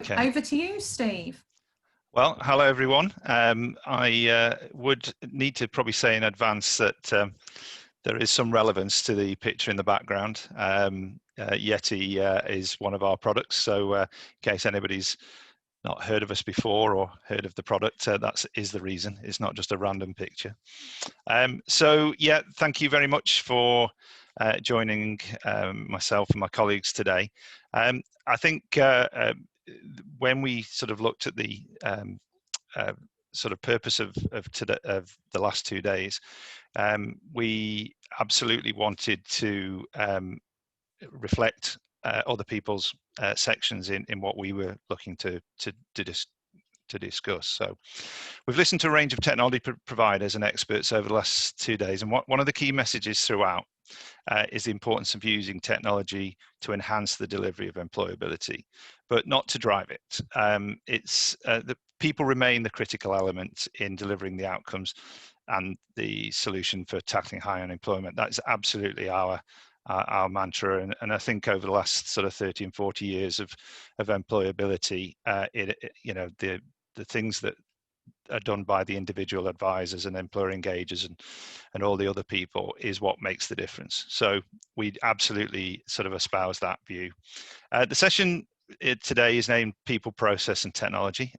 Okay. Over to you, Steve. Well, hello everyone. I would need to probably say in advance that there is some relevance to the picture in the background. Yeti is one of our products, so in case anybody's not heard of us before or heard of the product, that is the reason. It's not just a random picture. So yeah, thank you very much for joining myself and my colleagues today. I think when we sort of looked at the sort of purpose of the last 2 days, we absolutely wanted to reflect other people's sections in what we were looking to discuss. So we've listened to a range of technology providers and experts over the last 2 days, and one of the key messages throughout is the importance of using technology to enhance the delivery of employability, but not to drive it. It's the people remain the critical element in delivering the outcomes and the solution for tackling high unemployment. That's absolutely our mantra, and I think over the last sort of 30 and 40 years of employability, the things that are done by the individual advisors and employer engagers and all the other people is what makes the difference. So we absolutely sort of espouse that view. The session today is named People, Process and Technology.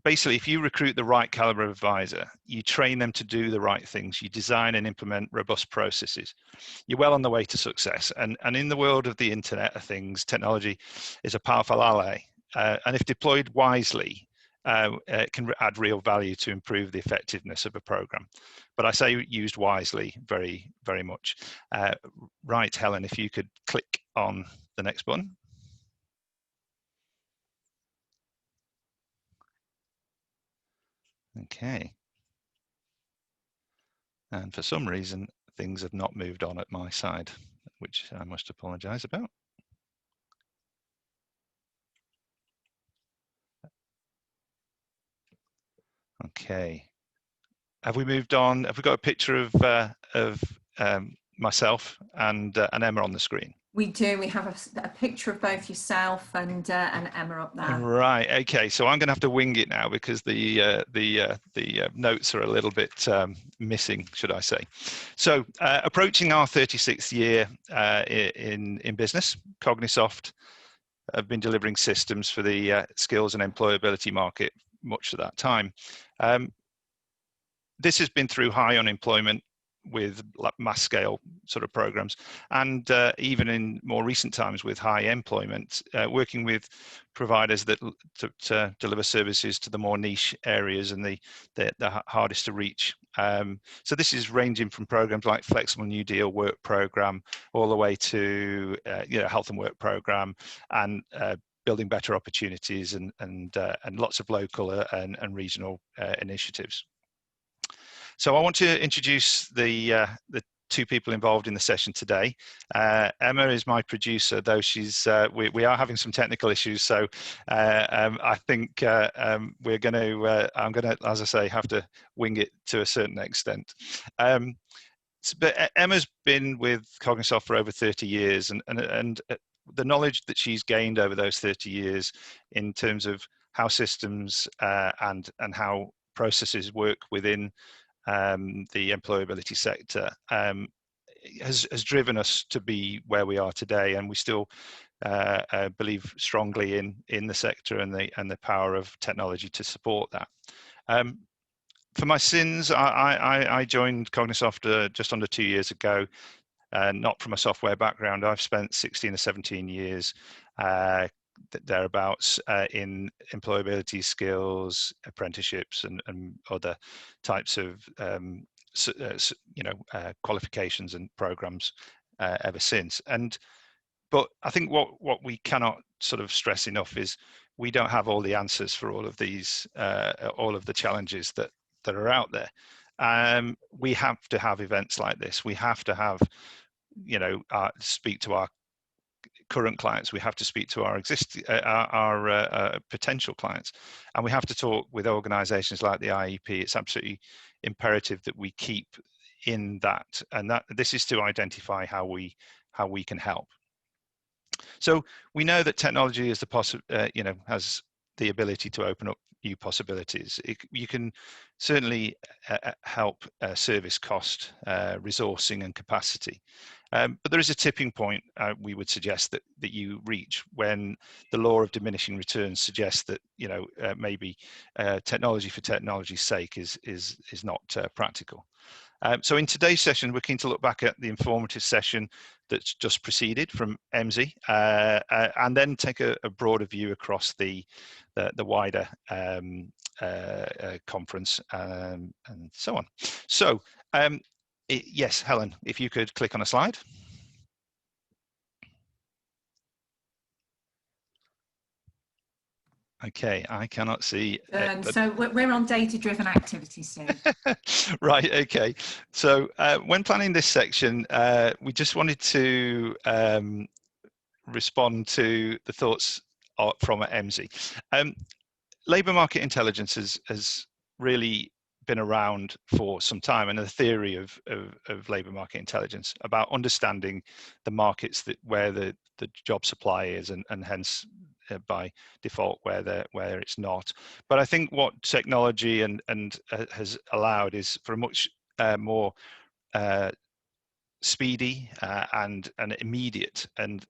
Basically, if you recruit the right caliber of advisor, you train them to do the right things, you design and implement robust processes, you're well on the way to success. And in the world of the Internet of Things, technology is a powerful ally. And if deployed wisely, it can add real value to improve the effectiveness of a program. But I say used wisely very, very much. Right, Helen, if you could click on the next button. Okay. And for some reason, things have not moved on at my side, which I must apologize about. Okay. Have we moved on? Have we got a picture of myself and Emma on the screen? We do. We have a picture of both yourself and Emma up there. Right. Okay. So I'm going to have to wing it now because the notes are a little bit missing, should I say? So approaching our 36th year in business, CogniSoft have been delivering systems for the skills and employability market much of that time. This has been through high unemployment with mass scale sort of programs, and even in more recent times with high employment, working with providers that to deliver services to the more niche areas and the hardest to reach. So this is ranging from programs like Flexible New Deal Work Program all the way to Health and Work Program and building better opportunities and lots of local and regional initiatives. So I want to introduce the two people involved in the session today. Emma is my producer, though she's we are having some technical issues, so I think we're going to I'm going to, as I say, have to wing it to a certain extent. But Emma's been with CogniSoft for over 30 years, and the knowledge that she's gained over those 30 years in terms of how systems and how processes work within the employability sector has driven us to be where we are today, and we still believe strongly in the sector and the power of technology to support that. For my sins, I joined CogniSoft just under 2 years ago, not from a software background. I've spent 16 or 17 years thereabouts in employability skills, apprenticeships, and other types of qualifications and programs ever since. But I think what we cannot sort of stress enough is we don't have all the answers for all of these, all of the challenges that are out there. We have to have events like this. We have to have, speak to our current clients, we have to speak to our existing potential clients, and we have to talk with organizations like the IEP. It's absolutely imperative that we keep in that, and that this is to identify how we can help. So we know that technology is has the ability to open up new possibilities. You can certainly help service cost, resourcing and capacity. But there is a tipping point, we would suggest, that you reach when the law of diminishing returns suggests that maybe technology for technology's sake is not practical. So in today's session, we're keen to look back at the informative session that's just preceded from EMSI, and then take a broader view across the wider conference and so on. So yes, Helen, if you could click on a slide. Okay, I cannot see. So we're on data-driven activities, Steve. Right, okay. So when planning this section, we just wanted to respond to the thoughts from EMSI. Labour market intelligence has really been around for some time, and the theory of labour market intelligence about understanding the markets where the job supply is, and hence by default where it's not. But I think what technology and has allowed is for a much more speedy and immediate and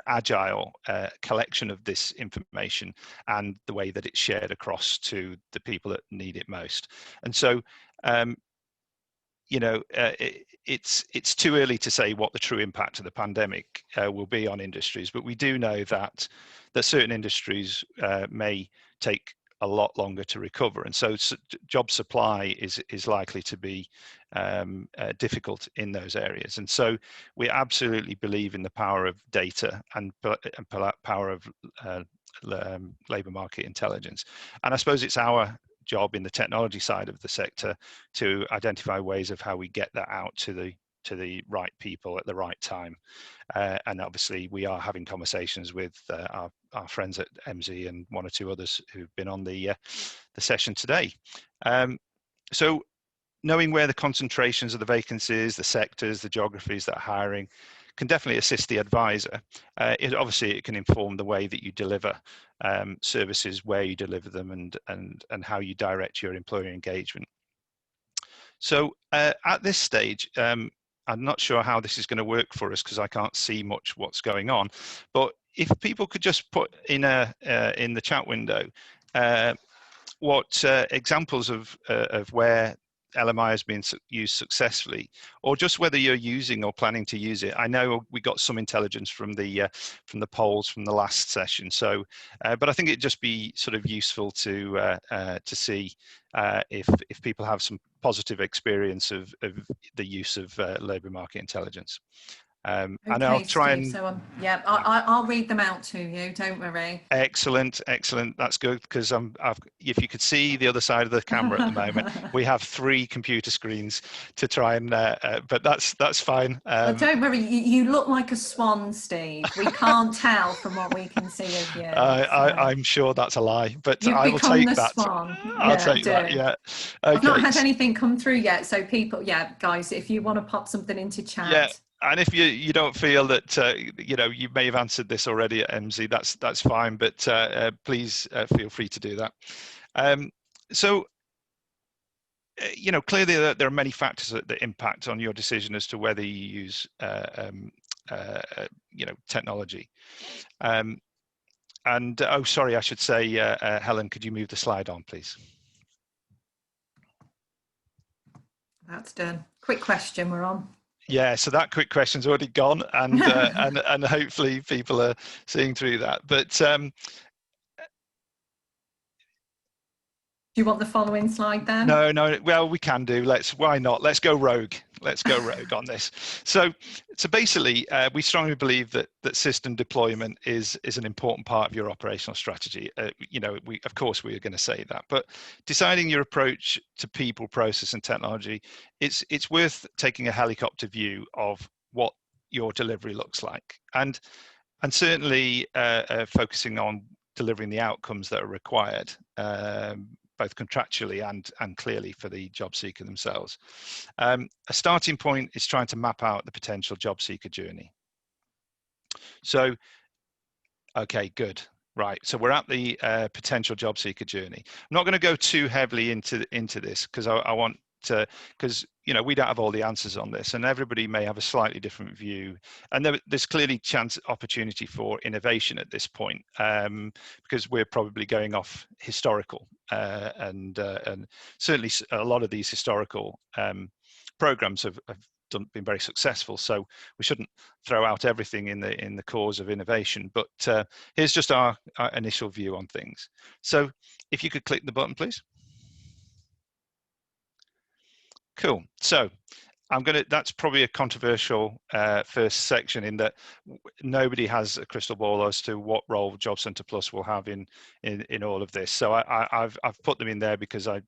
agile collection of this information, and the way that it's shared across to the people that need it most. And so it's too early to say what the true impact of the pandemic will be on industries, but we do know that certain industries may take a lot longer to recover, and so job supply is likely to be difficult in those areas. And so we absolutely believe in the power of data and power of labour market intelligence. And I suppose it's our job in the technology side of the sector to identify ways of how we get that out to the right people at the right time. And obviously we are having conversations with our friends at EMSI and one or two others who've been on the session today. So knowing where the concentrations of the vacancies, the sectors, the geographies that are hiring can definitely assist the advisor. It can inform the way that you deliver services, where you deliver them, and how you direct your employer engagement. So at this stage, I'm not sure how this is going to work for us because I can't see much what's going on. But if people could just put in the chat window what examples of where LMI has been used successfully, or just whether you're using or planning to use it. I know we got some intelligence from the polls from the last session, so but I think it'd just be sort of useful to see if people have some positive experience of the use of labour market intelligence. And I'll try Steve, and yeah, I'll read them out to you, don't worry. Excellent, that's good, because if you could see the other side of the camera at the moment, we have 3 computer screens to try and but that's fine. Well, don't worry, you look like a swan, Steve. We can't tell from what we can see of you. I'm sure that's a lie, but I will take that. Swan. I'll take that. Yeah. Okay. I've not had anything come through yet, so people, guys, if you want to pop something into chat. Yeah. And if you don't feel that you may have answered this already at EMSI, that's fine. But please feel free to do that. So clearly there are many factors that impact on your decision as to whether you use technology. And oh, sorry, I should say, Helen, could you move the slide on, please? That's done. Quick question, we're on. Yeah, so that quick question's already gone, and and hopefully people are seeing through that. But do you want the following slide then? No. Well, we can do. Why not? Let's go rogue. Let's go rogue on this. So basically, we strongly believe that system deployment is an important part of your operational strategy. Of course we are going to say that, but deciding your approach to people, process, and technology, it's worth taking a helicopter view of what your delivery looks like, and certainly focusing on delivering the outcomes that are required, both contractually and clearly for the job seeker themselves. A starting point is trying to map out the potential job seeker journey. So, okay, good. Right. So we're at the potential job seeker journey. I'm not going to go too heavily into this because I want to, because we don't have all the answers on this, and everybody may have a slightly different view. And there's clearly opportunity for innovation at this point, because we're probably going off historical, and certainly a lot of these historical programs have been very successful. So we shouldn't throw out everything in the cause of innovation. But here's just our initial view on things. So if you could click the button, please. Cool. So that's probably a controversial first section, in that nobody has a crystal ball as to what role Job Centre Plus will have in all of this. So I've put them in there because I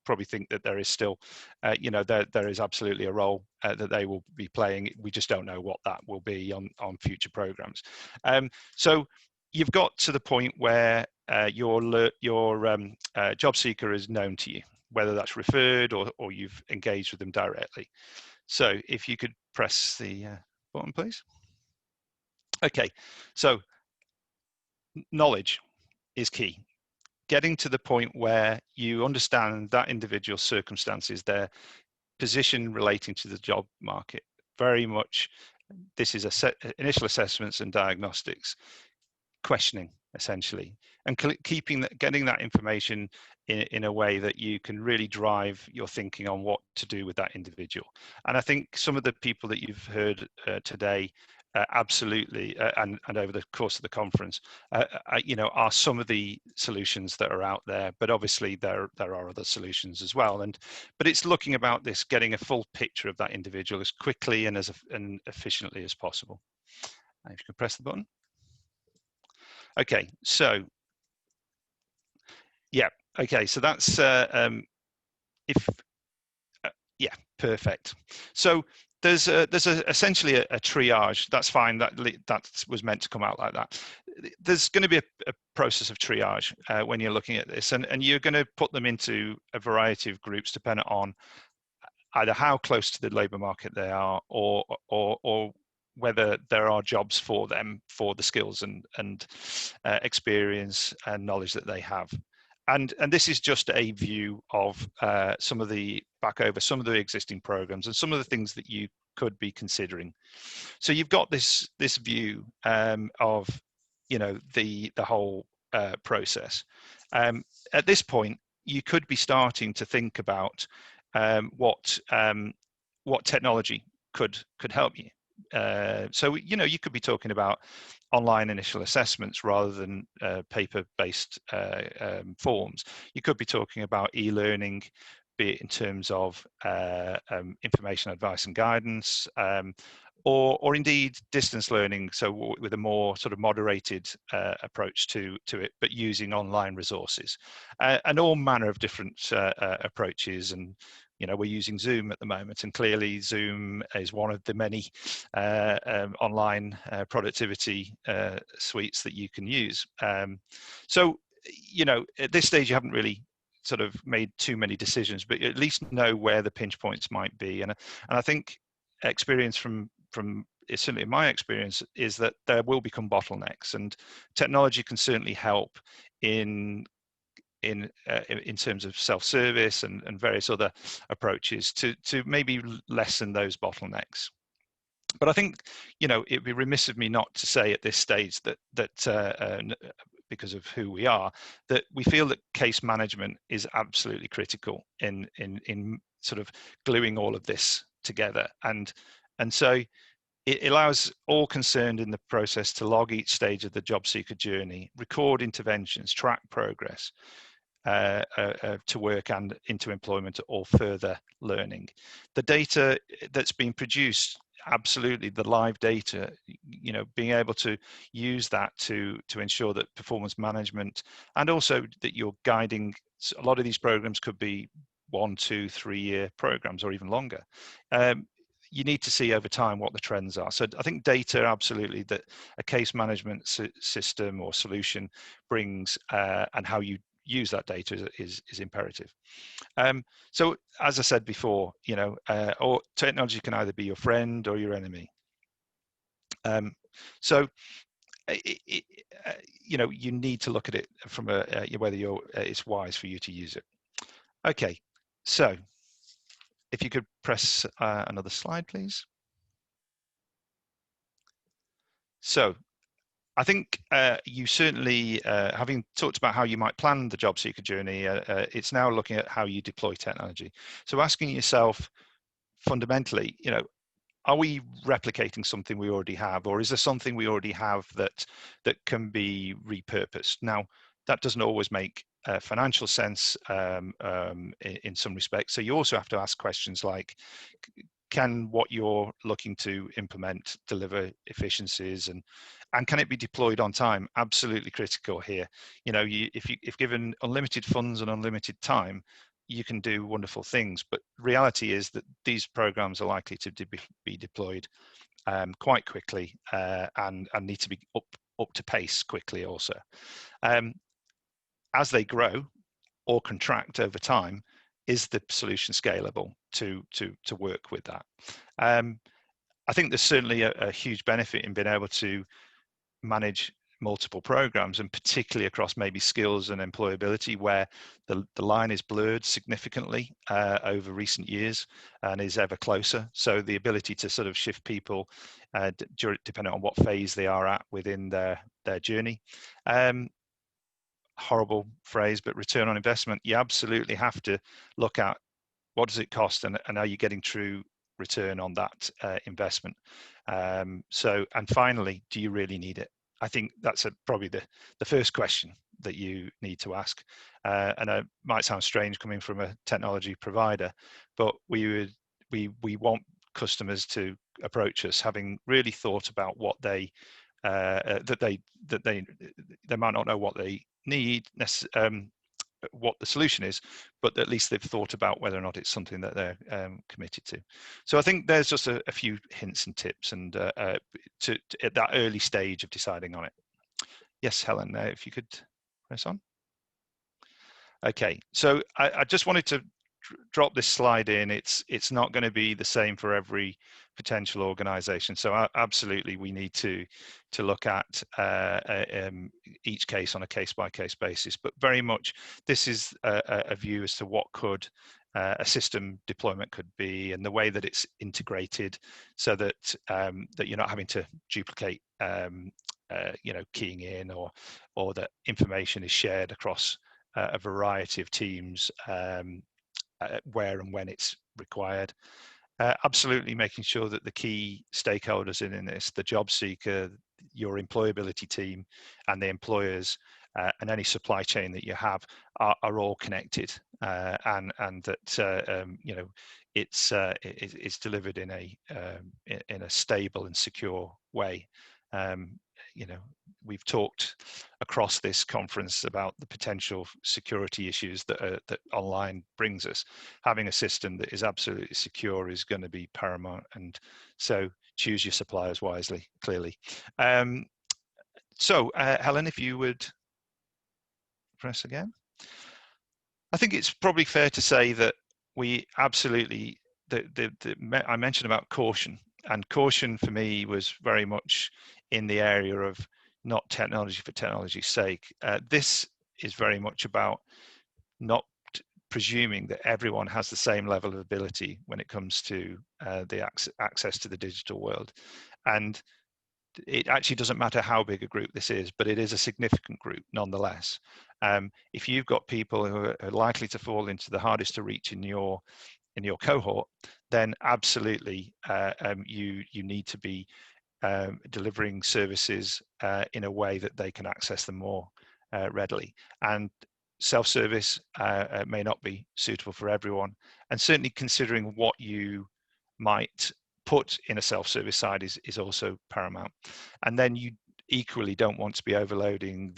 probably think that there is still, there is absolutely a role that they will be playing. We just don't know what that will be on future programs. So you've got to the point where your job seeker is known to you, whether that's referred or you've engaged with them directly. So if you could press the button, please. Okay, so knowledge is key. Getting to the point where you understand that individual's circumstances, their position relating to the job market. Very much, this is initial assessments and diagnostics, questioning essentially, and getting that information in a way that you can really drive your thinking on what to do with that individual. And I think some of the people that you've heard today absolutely, and over the course of the conference, are some of the solutions that are out there. But obviously there are other solutions as well. But it's looking about this, getting a full picture of that individual as quickly and as efficiently as possible. And if you can press the button. Okay, so yeah, okay, so that's yeah, perfect. So there's essentially a triage. That's fine. That was meant to come out like that. There's going to be a process of triage when you're looking at this, and you're going to put them into a variety of groups depending on either how close to the labour market they are, or whether there are jobs for them for the skills and experience and knowledge that they have. And this is just a view of some of the existing programs and some of the things that you could be considering. So you've got this view of the whole process. At this point, you could be starting to think about what technology could help you. So you could be talking about online initial assessments rather than paper-based forms. You could be talking about e-learning, be it in terms of information, advice and guidance, or indeed distance learning, so with a more sort of moderated approach to it, but using online resources, and all manner of different approaches. And we're using Zoom at the moment, and clearly Zoom is one of the many online productivity suites that you can use. So at this stage you haven't really sort of made too many decisions, but you at least know where the pinch points might be. And I think experience from certainly my experience is that there will become bottlenecks, and technology can certainly help in terms of self-service and various other approaches to maybe lessen those bottlenecks. But I think it'd be remiss of me not to say at this stage that because of who we are, that we feel that case management is absolutely critical in sort of gluing all of this together. And so it allows all concerned in the process to log each stage of the job seeker journey, record interventions, track progress to work and into employment or further learning. The data that's being produced, absolutely, the live data, being able to use that to ensure that performance management, and also that you're guiding. A lot of these programs could be 1, 2, 3 year programs or even longer. You need to see over time what the trends are. So I think data, absolutely, that a case management system or solution brings, and how you use that data is imperative. So as I said before, or technology can either be your friend or your enemy. So you know, you need to look at it from whether it's wise for you to use it. Okay, so if you could press another slide, please. So I think you certainly, having talked about how you might plan the job seeker journey, it's now looking at how you deploy technology. So asking yourself fundamentally, you know, are we replicating something we already have, or is there something we already have that can be repurposed? Now, that doesn't always make financial sense in some respects. So you also have to ask questions like, can what you're looking to implement deliver efficiencies, and can it be deployed on time? Absolutely critical here. You know, if given unlimited funds and unlimited time, you can do wonderful things, but reality is that these programs are likely to be deployed quite quickly and need to be up to pace quickly also. As they grow or contract over time, is the solution scalable to work with that? I think there's certainly a huge benefit in being able to manage multiple programs, and particularly across maybe skills and employability, where the line is blurred significantly over recent years and is ever closer. So the ability to sort of shift people depending on what phase they are at within their journey. Horrible phrase, but return on investment. You absolutely have to look at what does it cost, and are you getting true return on that investment? So, and finally, do you really need it? I think that's probably the first question that you need to ask. And it might sound strange coming from a technology provider, but we want customers to approach us having really thought about what they might not know what they need, what the solution is, but at least they've thought about whether or not it's something that they're committed to. So I think there's just a few hints and tips, and at that early stage of deciding on it. Yes, Helen, if you could press on. Okay, so I just wanted to drop this slide in. It's not going to be the same for every potential organization, so absolutely we need to look at each case on a case-by-case basis, but very much this is a view as to what could a system deployment could be, and the way that it's integrated, so that that you're not having to duplicate you know, keying in, or that information is shared across a variety of teams where and when it's required. Absolutely making sure that the key stakeholders in this, the job seeker, your employability team, and the employers, and any supply chain that you have are all connected, and that you know, it's delivered in a stable and secure way. You know, we've talked across this conference about the potential security issues that online brings us. Having a system that is absolutely secure is going to be paramount, and so choose your suppliers wisely, clearly. So Helen, if you would press again. I think it's probably fair to say that we absolutely, I mentioned about caution, and caution for me was very much in the area of not technology for technology's sake. This is very much about not presuming that everyone has the same level of ability when it comes to the access to the digital world. And it actually doesn't matter how big a group this is, but it is a significant group nonetheless. If you've got people who are likely to fall into the hardest to reach in your cohort, then absolutely you need to be delivering services in a way that they can access them more readily. And self-service may not be suitable for everyone, and certainly considering what you might put in a self-service side is also paramount. And then you equally don't want to be overloading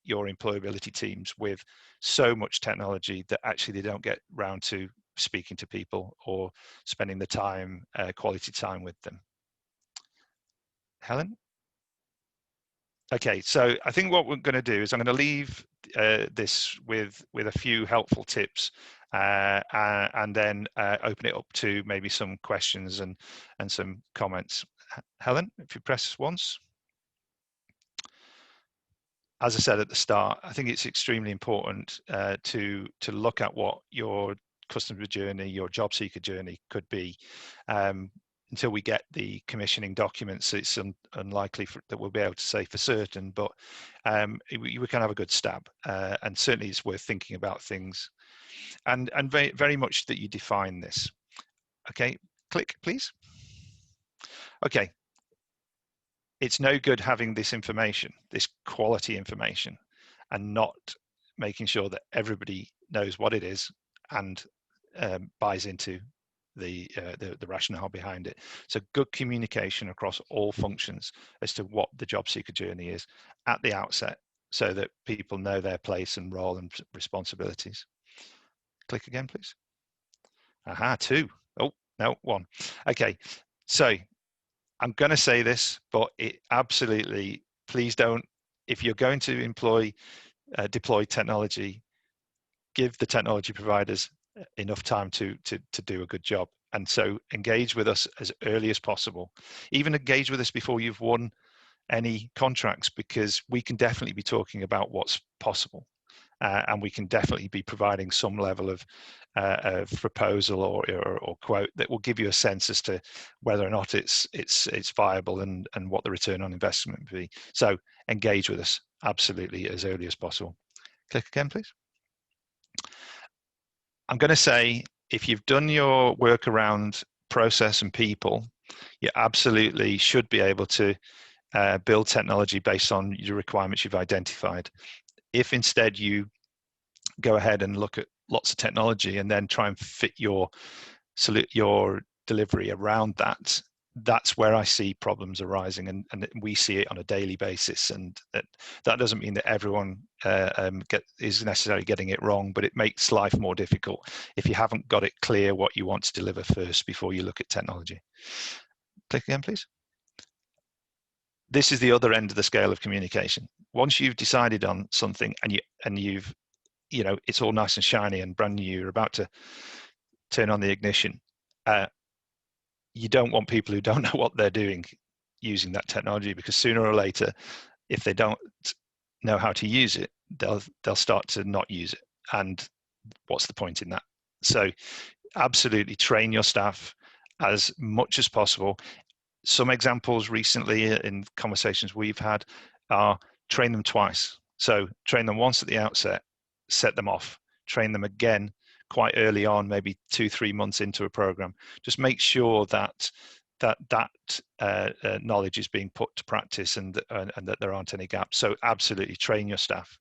your employability teams with so much technology that actually they don't get round to speaking to people or spending the time, quality time with them. Helen? Okay, so I think what we're going to do is I'm going to leave this with a few helpful tips, and then open it up to maybe some questions and some comments. Helen, if you press once. As I said at the start, I think it's extremely important to look at what your customer journey, your job seeker journey could be. Until we get the commissioning documents, it's unlikely that we'll be able to say for certain, but we can have a good stab. And certainly it's worth thinking about things. And very, very much that you define this. Okay, click, please. Okay. It's no good having this information, this quality information, and not making sure that everybody knows what it is and buys into the rationale behind it. So good communication across all functions as to what the job seeker journey is at the outset, so that people know their place and role and responsibilities. Click again, please. Aha, 2. Oh, no, 1. Okay, so I'm going to say this, but it absolutely, please don't, if you're going to deploy technology, give the technology providers enough time to do a good job. And so engage with us as early as possible. Even engage with us before you've won any contracts, because we can definitely be talking about what's possible. And we can definitely be providing some level of proposal or quote that will give you a sense as to whether or not it's viable and what the return on investment would be. So engage with us absolutely as early as possible. Click again, please. I'm going to say, if you've done your work around process and people, you absolutely should be able to build technology based on your requirements you've identified. If instead you go ahead and look at lots of technology and then try and fit your delivery around that, that's where I see problems arising, and we see it on a daily basis. And that doesn't mean that everyone is necessarily getting it wrong, but it makes life more difficult if you haven't got it clear what you want to deliver first before you look at technology. Click again, please. This is the other end of the scale of communication. Once you've decided on something and you've it's all nice and shiny and brand new, you're about to turn on the ignition, you don't want people who don't know what they're doing using that technology, because sooner or later, if they don't know how to use it, they'll start to not use it. And what's the point in that? So absolutely train your staff as much as possible. Some examples recently in conversations we've had are train them twice. So train them once at the outset, set them off, train them again quite early on, maybe 2-3 months into a program. Just make sure that knowledge is being put to practice and that there aren't any gaps. So absolutely train your staff.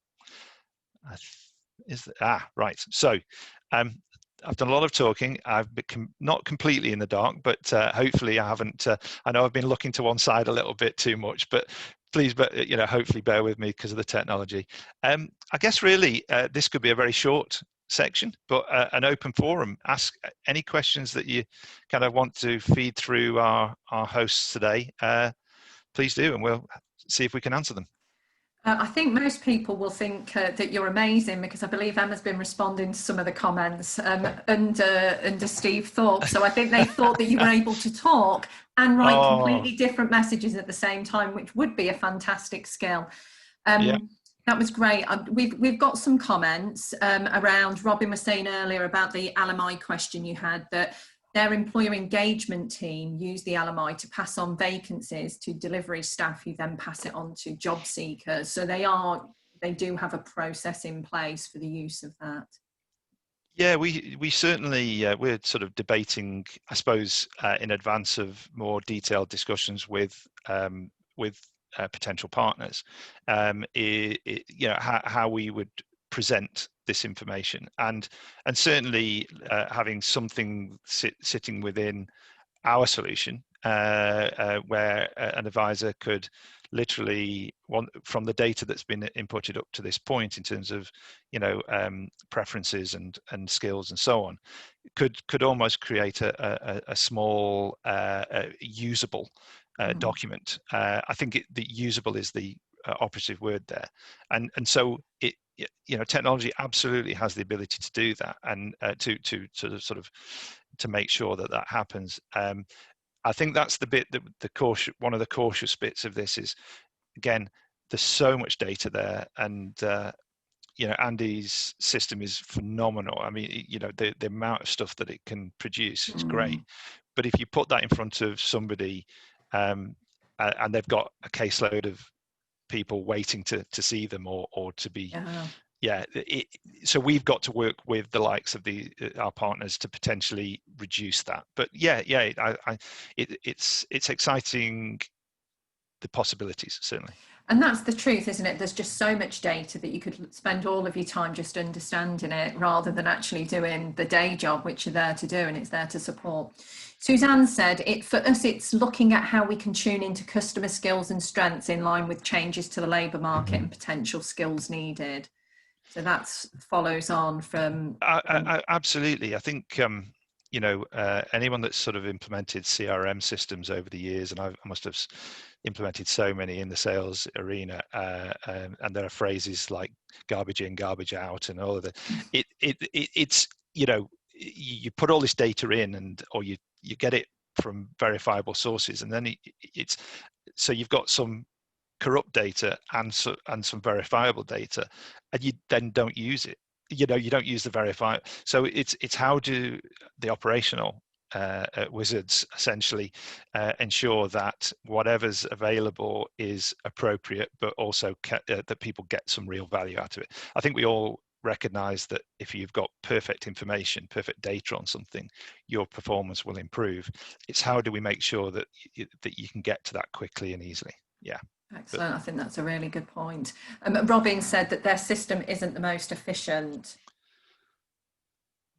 Right. So I've done a lot of talking. I've become not completely in the dark, but hopefully I haven't. I know I've been looking to one side a little bit too much, but please, hopefully bear with me because of the technology. I guess really this could be a very short section, but an open forum. Ask any questions that you kind of want to feed through our hosts today. Please do, and we'll see if we can answer them. I think most people will think that you're amazing, because I believe Emma's been responding to some of the comments under Steve Thorpe. So I think they thought that you were able to talk and write completely different messages at the same time, which would be a fantastic skill. Yeah. That was great. We've got some comments around. Robin was saying earlier about the LMI question you had, that their employer engagement team use the LMI to pass on vacancies to delivery staff, who then pass it on to job seekers. So they do have a process in place for the use of that. Yeah, we certainly we're sort of debating, I suppose, in advance of more detailed discussions with potential partners, how we would present this information, and certainly having something sitting within our solution where an advisor could literally, from the data that's been inputted up to this point in terms of preferences and skills and so on, could almost create a small usable document. I think the usable is the operative word there, and so technology absolutely has the ability to do that, and to make sure that happens. I think that's the bit that one of the cautious bits of this is, again, there's so much data there, and Andy's system is phenomenal. I mean, the amount of stuff that it can produce is great. But if you put that in front of somebody, and they've got a caseload of people waiting to see them or to be, so we've got to work with the likes of our partners to potentially reduce that. But it's exciting, the possibilities, certainly. And that's the truth, isn't it? There's just so much data that you could spend all of your time just understanding it rather than actually doing the day job, which you're there to do, and it's there to support. Suzanne said, for us, it's looking at how we can tune into customer skills and strengths in line with changes to the labour market and potential skills needed. So that follows on from... Absolutely. I think... anyone that's sort of implemented CRM systems over the years, and I must have implemented so many in the sales arena, and there are phrases like garbage in, garbage out, and all of that. It's you put all this data in, or you get it from verifiable sources, and then so you've got some corrupt data and some verifiable data, and you then don't use it. You don't use the verify. So it's how do the operational wizards essentially ensure that whatever's available is appropriate, but also that people get some real value out of it. I think we all recognize that if you've got perfect information, perfect data on something, your performance will improve. It's how do we make sure that you can get to that quickly and easily. Yeah. Excellent. I think that's a really good point. Robin said that their system isn't the most efficient.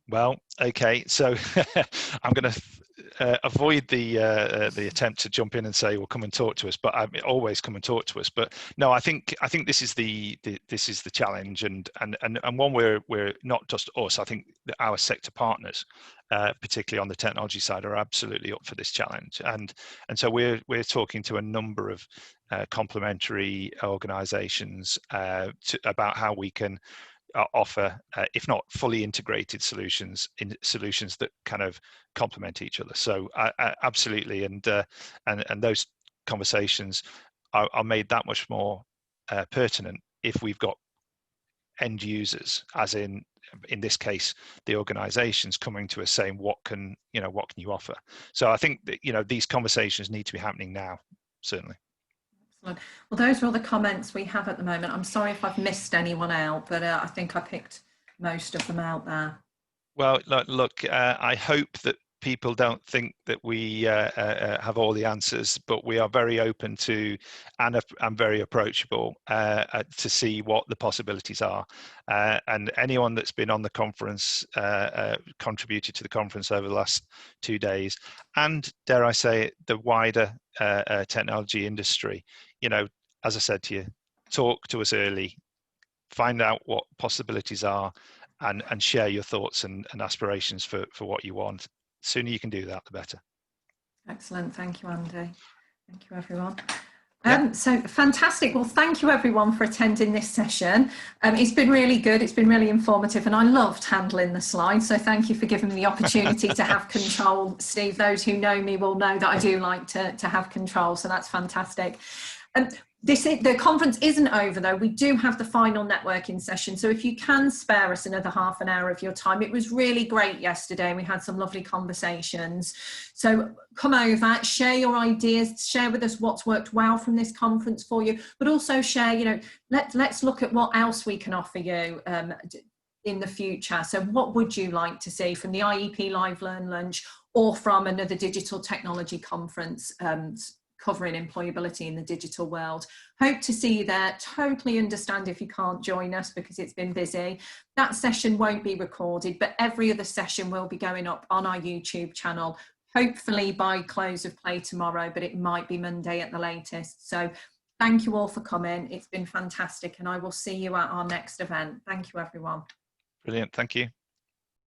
Well, okay, so I'm going to avoid the attempt to jump in and say, "Well, come and talk to us." But I always come and talk to us. But no, I think this is the challenge, and one where we're not just us. I think that our sector partners, particularly on the technology side, are absolutely up for this challenge, and so we're talking to a number of complementary organisations about how we can offer, if not fully integrated solutions that kind of complement each other. So absolutely, and those conversations are made that much more pertinent if we've got end users, as in this case the organizations, coming to us saying, what can you offer? So I think that these conversations need to be happening now, certainly. Well, those are all the comments we have at the moment. I'm sorry if I've missed anyone out, but I think I picked most of them out there. Well, look, I hope that people don't think that we have all the answers, but we are very open to and very approachable to see what the possibilities are. And anyone that's been on the conference, contributed to the conference over the last 2 days, and dare I say it, the wider technology industry, as I said to you, talk to us early, find out what possibilities are, and share your thoughts and aspirations for what you want. The sooner you can do that, the better. Excellent. Thank you, Andy. Thank you, everyone. Yeah. So fantastic. Well, thank you everyone for attending this session. It's been really good. It's been really informative, and I loved handling the slides. So thank you for giving me the opportunity to have control, Steve. Those who know me will know that I do like to have control. So that's fantastic. The conference isn't over though. We do have the final networking session. So if you can spare us another half an hour of your time, it was really great yesterday. We had some lovely conversations. So come over, share your ideas, share with us what's worked well from this conference for you, but also share, let's look at what else we can offer you in the future. So what would you like to see from the IEP Live Learn Lunch or from another digital technology conference covering employability in the digital world? Hope to see you there. Totally understand if you can't join us because it's been busy. That session won't be recorded, but every other session will be going up on our YouTube channel, hopefully by close of play tomorrow, but it might be Monday at the latest. So thank you all for coming. It's been fantastic, and I will see you at our next event. Thank you, everyone. Brilliant. Thank you.